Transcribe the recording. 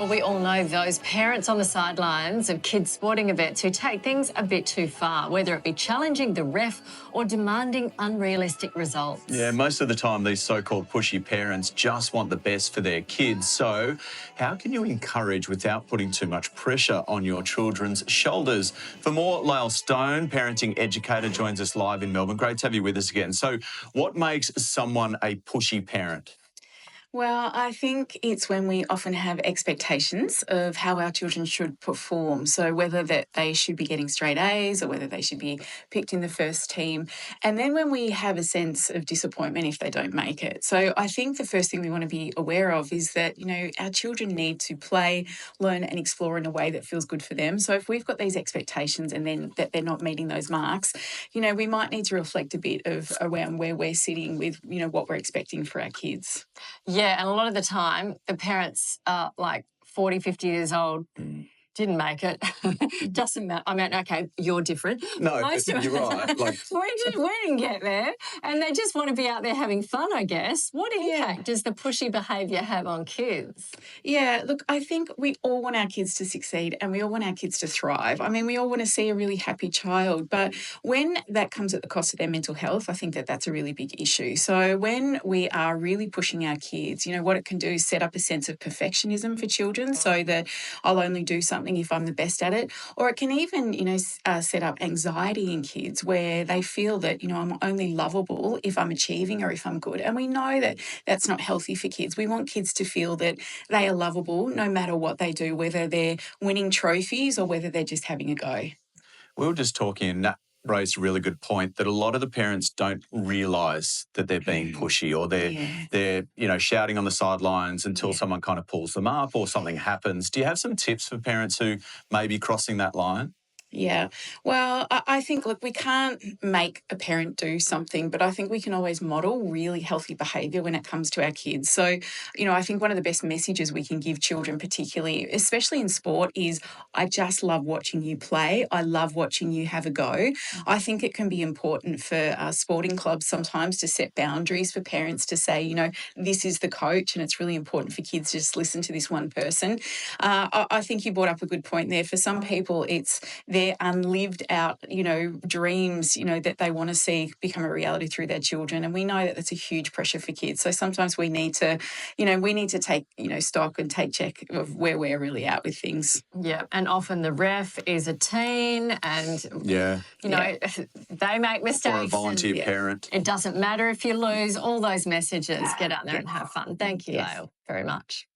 Well, we all know those parents on the sidelines of kids' sporting events who take things a bit too far, whether it be challenging the ref or demanding unrealistic results. Yeah, most of the time these so-called pushy parents just want the best for their kids. So how can you encourage without putting too much pressure on your children's shoulders? For more, Lyle Stone, parenting educator, joins us live in Melbourne. Great to have you with us again. So what makes someone a pushy parent? Well, I think it's when we often have expectations of how our children should perform. So whether that they should be getting straight A's or whether they should be picked in the first team. And then when we have a sense of disappointment if they don't make it. So I think the first thing we want to be aware of is that, our children need to play, learn and explore in a way that feels good for them. So if we've got these expectations and then that they're not meeting those marks, we might need to reflect a bit of around where we're sitting with, what we're expecting for our kids. Yeah, and a lot of the time, the parents are like 40, 50 years old, didn't make it. Doesn't matter. I mean, okay, you're different. No, Most of you're right. we didn't get there, and they just want to be out there having fun, I guess. What impact does the pushy behaviour have on kids? Yeah, look, I think we all want our kids to succeed and we all want our kids to thrive. I mean, we all want to see a really happy child, but when that comes at the cost of their mental health, I think that that's a really big issue. So when we are really pushing our kids, what it can do is set up a sense of perfectionism for children so that I'll only do something if I'm the best at it. Or it can even, set up anxiety in kids where they feel that, I'm only lovable if I'm achieving or if I'm good. And we know that that's not healthy for kids. We want kids to feel that they are lovable no matter what they do, whether they're winning trophies or whether they're just having a go. We were just talking, and Nat raised a really good point that a lot of the parents don't realise that they're being pushy or they're shouting on the sidelines until someone kind of pulls them up or something happens. Do you have some tips for parents who may be crossing that line? Yeah. Well, I think, look, we can't make a parent do something, but I think we can always model really healthy behaviour when it comes to our kids. So, I think one of the best messages we can give children, particularly, especially in sport, is I just love watching you play. I love watching you have a go. I think it can be important for sporting clubs sometimes to set boundaries for parents to say, this is the coach, and it's really important for kids to just listen to this one person. I think you brought up a good point there. For some people, it's their unlived out, dreams, that they want to see become a reality through their children. And we know that that's a huge pressure for kids. So sometimes we need to, take, stock and take check of where we're really at with things. Yeah, and often the ref is a teen and, they make mistakes. Or a volunteer parent. It doesn't matter if you lose, all those messages, get out there and have fun. Thank you, Yes. Lael, very much.